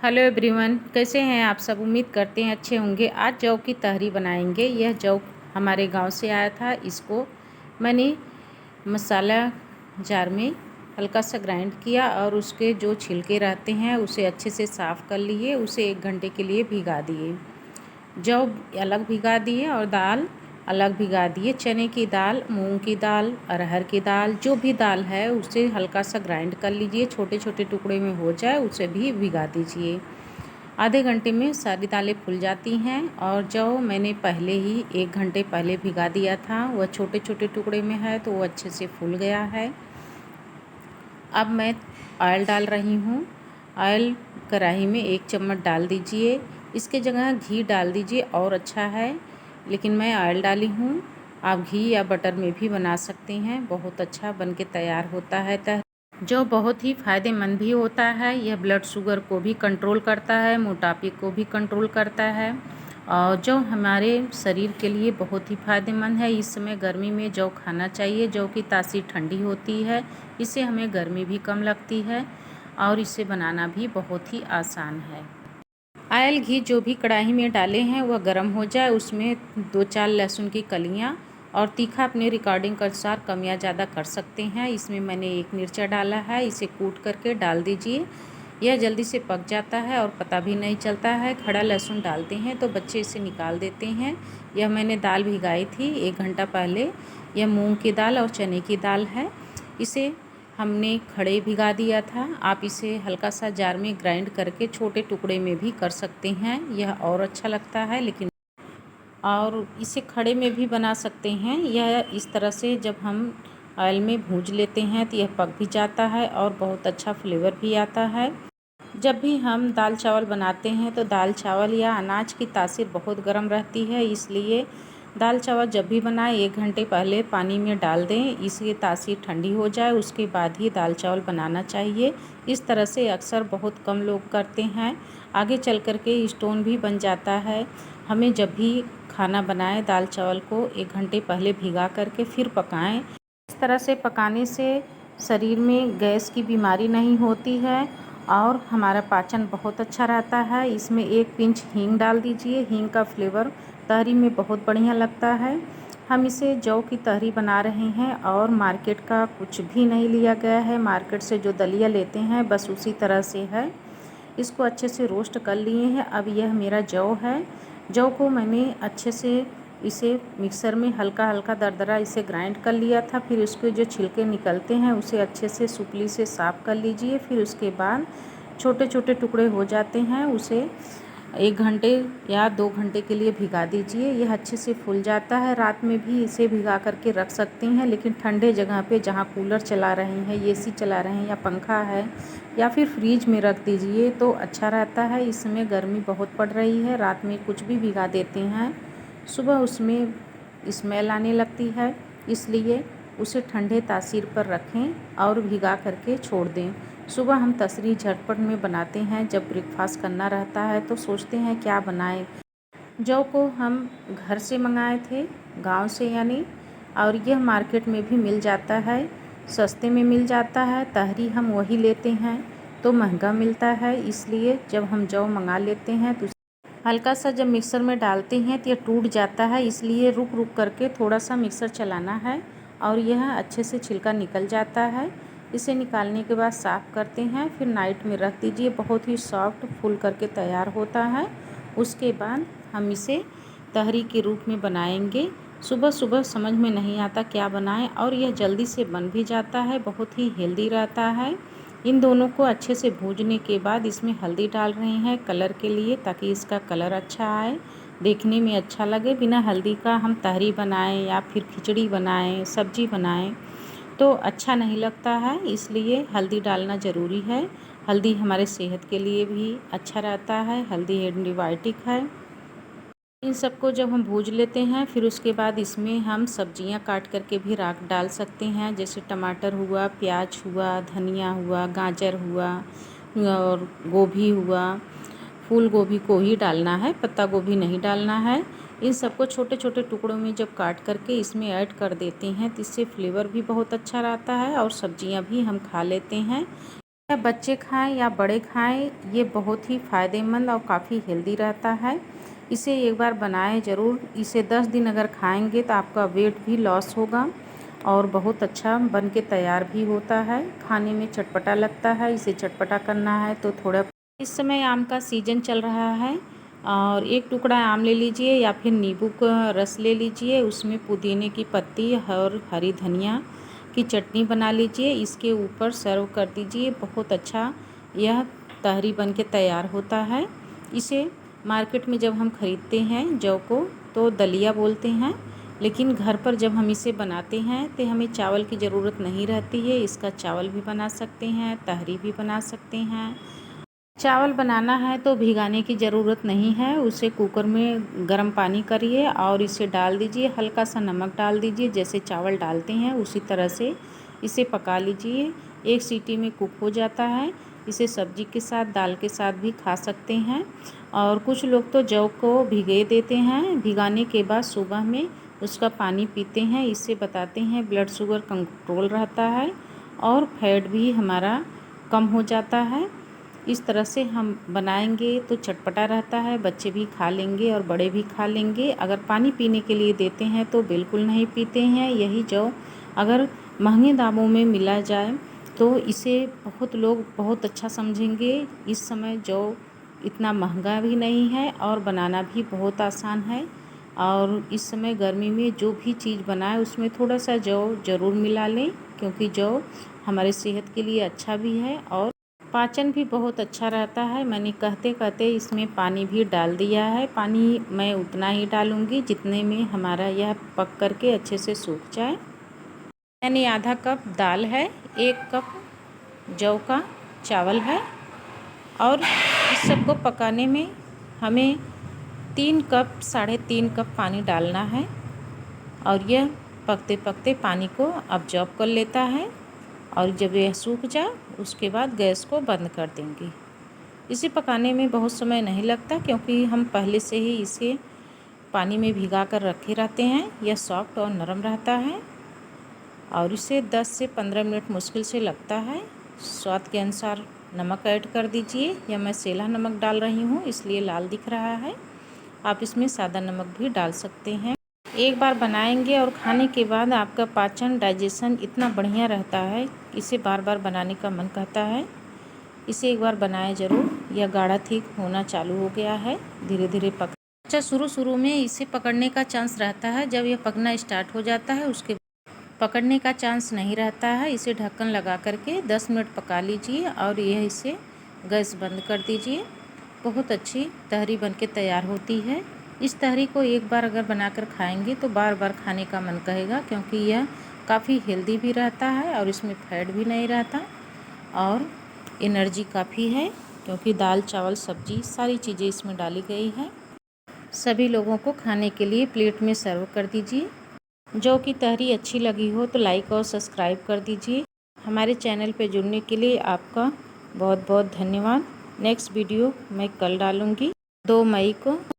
Hello everyone, कैसे हैं आप सब। उम्मीद करते हैं अच्छे होंगे। आज जौ की तहरी बनाएंगे। यह जौ हमारे गांव से आया था। इसको मैंने मसाला जार में हल्का सा ग्राइंड किया और उसके जो छिलके रहते हैं उसे अच्छे से साफ़ कर लिए। उसे 1 घंटे के लिए भिगा दिए। जौ अलग भिगा दिए और दाल अलग भिगा दिए। चने की दाल, मूंग की दाल, अरहर की दाल, जो भी दाल है उसे हल्का सा ग्राइंड कर लीजिए। छोटे छोटे टुकड़े में हो जाए उसे भी भिगा दीजिए। आधे घंटे में सारी दालें फूल जाती हैं। और जौ मैंने पहले ही 1 घंटे पहले भिगा दिया था। वह छोटे छोटे टुकड़े में है तो वो अच्छे से फूल गया है। अब मैं ऑयल डाल रही हूँ। ऑयल कढ़ाई में 1 चम्मच डाल दीजिए। इसके जगह घी डाल दीजिए और अच्छा है, लेकिन मैं ऑयल डाली हूँ। आप घी या बटर में भी बना सकते हैं। बहुत अच्छा बन के तैयार होता है। जो बहुत ही फ़ायदेमंद भी होता है। यह ब्लड शुगर को भी कंट्रोल करता है, मोटापे को भी कंट्रोल करता है और जो हमारे शरीर के लिए बहुत ही फ़ायदेमंद है। इस समय गर्मी में जौ खाना चाहिए। जौ की तासीर ठंडी होती है, इससे हमें गर्मी भी कम लगती है और इसे बनाना भी बहुत ही आसान है। ऑयल घी जो भी कढ़ाई में डाले हैं वह गर्म हो जाए। उसमें 2-4 लहसुन की कलियाँ और तीखा अपने रिकॉर्डिंग के अनुसार कम या ज़्यादा कर सकते हैं। इसमें मैंने 1 मिर्चा डाला है, इसे कूट करके डाल दीजिए। यह जल्दी से पक जाता है और पता भी नहीं चलता है। खड़ा लहसुन डालते हैं तो बच्चे इसे निकाल देते हैं। यह मैंने दाल भिगाई थी 1 घंटा पहले। यह मूंग की दाल और चने की दाल है। इसे हमने खड़े भिगा दिया था। आप इसे हल्का सा जार में ग्राइंड करके छोटे टुकड़े में भी कर सकते हैं, यह और अच्छा लगता है। लेकिन और इसे खड़े में भी बना सकते हैं। यह इस तरह से जब हम ऑयल में भूंज लेते हैं तो यह पक भी जाता है और बहुत अच्छा फ्लेवर भी आता है। जब भी हम दाल चावल बनाते हैं तो दाल चावल या अनाज की तासीर बहुत गर्म रहती है, इसलिए दाल चावल जब भी बनाएं 1 घंटे पहले पानी में डाल दें। इसकी तासीर ठंडी हो जाए उसके बाद ही दाल चावल बनाना चाहिए। इस तरह से अक्सर बहुत कम लोग करते हैं। आगे चल कर के स्टोन भी बन जाता है। हमें जब भी खाना बनाएं दाल चावल को 1 घंटे पहले भिगा करके फिर पकाएं। इस तरह से पकाने से शरीर में गैस की बीमारी नहीं होती है और हमारा पाचन बहुत अच्छा रहता है। इसमें 1 पिंच हींग डाल दीजिए। हींग का फ्लेवर तहरी में बहुत बढ़िया लगता है। हम इसे जौ की तहरी बना रहे हैं और मार्केट का कुछ भी नहीं लिया गया है। मार्केट से जो दलिया लेते हैं बस उसी तरह से है। इसको अच्छे से रोस्ट कर लिए हैं। अब यह मेरा जौ है। जौ को मैंने अच्छे से इसे मिक्सर में हल्का हल्का दरदरा इसे ग्राइंड कर लिया था। फिर उसके जो छिलके निकलते हैं उसे अच्छे से सुपली से साफ़ कर लीजिए। फिर उसके बाद छोटे छोटे टुकड़े हो जाते हैं उसे 1 घंटे या 2 घंटे के लिए भिगा दीजिए। यह अच्छे से फूल जाता है। रात में भी इसे भिगा करके रख सकते हैं, लेकिन ठंडे जगह पे जहाँ कूलर चला रहे हैं, एसी चला रहे हैं या पंखा है या फिर फ्रीज में रख दीजिए तो अच्छा रहता है। इस समय गर्मी बहुत पड़ रही है। रात में कुछ भी भिगा देते हैं सुबह उसमें स्मेल आने लगती है, इसलिए उसे ठंडे तासीर पर रखें और भिगा करके छोड़ दें। सुबह हम तसरी झटपट में बनाते हैं। जब ब्रेकफास्ट करना रहता है तो सोचते हैं क्या बनाएं। जौ को हम घर से मंगाए थे, गांव से यानी, और यह मार्केट में भी मिल जाता है, सस्ते में मिल जाता है। तहरी हम वही लेते हैं तो महंगा मिलता है, इसलिए जब हम जौ मंगा लेते हैं तो हल्का सा जब मिक्सर में डालते हैं तो यह टूट जाता है, इसलिए रुक रुक करके थोड़ा सा मिक्सर चलाना है और यह अच्छे से छिलका निकल जाता है। इसे निकालने के बाद साफ़ करते हैं, फिर नाइट में रख दीजिए। बहुत ही सॉफ्ट फूल करके तैयार होता है। उसके बाद हम इसे तहरी के रूप में बनाएंगे। सुबह सुबह समझ में नहीं आता क्या बनाएं और यह जल्दी से बन भी जाता है, बहुत ही हेल्दी रहता है। इन दोनों को अच्छे से भूनने के बाद इसमें हल्दी डाल रहे हैं कलर के लिए, ताकि इसका कलर अच्छा आए, देखने में अच्छा लगे। बिना हल्दी का हम तहरी बनाएं या फिर खिचड़ी बनाएं, सब्जी बनाएं तो अच्छा नहीं लगता है, इसलिए हल्दी डालना ज़रूरी है। हल्दी हमारे सेहत के लिए भी अच्छा रहता है। हल्दी एंटीबायोटिक है। इन सबको जब हम भूज लेते हैं फिर उसके बाद इसमें हम सब्जियां काट करके भी राख डाल सकते हैं, जैसे टमाटर हुआ, प्याज हुआ, धनिया हुआ, गाजर हुआ और गोभी हुआ। फूल गोभी को ही डालना है, पत्ता गोभी नहीं डालना है। इन सबको छोटे छोटे टुकड़ों में जब काट करके इसमें ऐड कर देते हैं तो इससे फ्लेवर भी बहुत अच्छा रहता है और सब्जियां भी हम खा लेते हैं। या बच्चे खाएं या बड़े खाएं, ये बहुत ही फ़ायदेमंद और काफ़ी हेल्दी रहता है। इसे एक बार बनाएं ज़रूर। इसे 10 दिन अगर खाएंगे तो आपका वेट भी लॉस होगा और बहुत अच्छा बन के तैयार भी होता है। खाने में चटपटा लगता है। इसे चटपटा करना है तो थोड़ा, इस समय आम का सीज़न चल रहा है और एक टुकड़ा आम ले लीजिए या फिर नींबू का रस ले लीजिए, उसमें पुदीने की पत्ती और हरी धनिया की चटनी बना लीजिए, इसके ऊपर सर्व कर दीजिए। बहुत अच्छा यह तहरी बन के तैयार होता है। इसे मार्केट में जब हम ख़रीदते हैं जौ को तो दलिया बोलते हैं, लेकिन घर पर जब हम इसे बनाते हैं तो हमें चावल की ज़रूरत नहीं रहती है। इसका चावल भी बना सकते हैं, तहरी भी बना सकते हैं। चावल बनाना है तो भिगाने की ज़रूरत नहीं है। उसे कुकर में गर्म पानी करिए और इसे डाल दीजिए, हल्का सा नमक डाल दीजिए, जैसे चावल डालते हैं उसी तरह से इसे पका लीजिए। एक सीटी में कुक हो जाता है। इसे सब्जी के साथ, दाल के साथ भी खा सकते हैं। और कुछ लोग तो जौ को भिगो देते हैं, भिगाने के बाद सुबह में उसका पानी पीते हैं। इससे बताते हैं ब्लड शुगर कंट्रोल रहता है और फैट भी हमारा कम हो जाता है। इस तरह से हम बनाएंगे तो चटपटा रहता है, बच्चे भी खा लेंगे और बड़े भी खा लेंगे। अगर पानी पीने के लिए देते हैं तो बिल्कुल नहीं पीते हैं। यही जौ अगर महंगे दामों में मिला जाए तो इसे बहुत लोग बहुत अच्छा समझेंगे। इस समय जौ इतना महंगा भी नहीं है और बनाना भी बहुत आसान है। और इस समय गर्मी में जो भी चीज़ बनाए उसमें थोड़ा सा जौ ज़रूर मिला लें, क्योंकि जौ हमारे सेहत के लिए अच्छा भी है और पाचन भी बहुत अच्छा रहता है। मैंने कहते कहते इसमें पानी भी डाल दिया है। पानी मैं उतना ही डालूँगी जितने में हमारा यह पक करके अच्छे से सूख जाए। यानी आधा कप दाल है, 1 कप जौ का चावल है और इस सबको पकाने में हमें 3 कप 3.5 कप पानी डालना है और यह पकते पकते पानी को अब्जॉर्ब कर लेता है और जब यह सूख जाए उसके बाद गैस को बंद कर देंगे। इसे पकाने में बहुत समय नहीं लगता, क्योंकि हम पहले से ही इसे पानी में भिगा कर रखे रहते हैं। यह सॉफ्ट और नरम रहता है और इसे 10 से 15 मिनट मुश्किल से लगता है। स्वाद के अनुसार नमक ऐड कर दीजिए, या मैं सेला नमक डाल रही हूँ इसलिए लाल दिख रहा है। आप इसमें सादा नमक भी डाल सकते हैं। एक बार बनाएंगे और खाने के बाद आपका पाचन, डाइजेशन इतना बढ़िया रहता है, इसे बार बार बनाने का मन करता है। इसे एक बार बनाएं ज़रूर। यह गाढ़ा ठीक होना चालू हो गया है, धीरे धीरे पक, अच्छा शुरू में इसे पकड़ने का चांस रहता है। जब यह पकना स्टार्ट हो जाता है उसके पकड़ने का चांस नहीं रहता है। इसे ढक्कन लगा करके 10 मिनट पका लीजिए और यह इसे गैस बंद कर दीजिए। बहुत अच्छी तहरी बनके तैयार होती है। इस तहरी को एक बार अगर बनाकर खाएंगे तो बार बार खाने का मन कहेगा, क्योंकि यह काफ़ी हेल्दी भी रहता है और इसमें फैट भी नहीं रहता और एनर्जी काफ़ी है, क्योंकि दाल, चावल, सब्जी सारी चीज़ें इसमें डाली गई है। सभी लोगों को खाने के लिए प्लेट में सर्व कर दीजिए। जौ की तहरी अच्छी लगी हो तो लाइक और सब्सक्राइब कर दीजिए। हमारे चैनल पर जुड़ने के लिए आपका बहुत बहुत धन्यवाद। नेक्स्ट वीडियो मैं कल डालूँगी 2 मई को।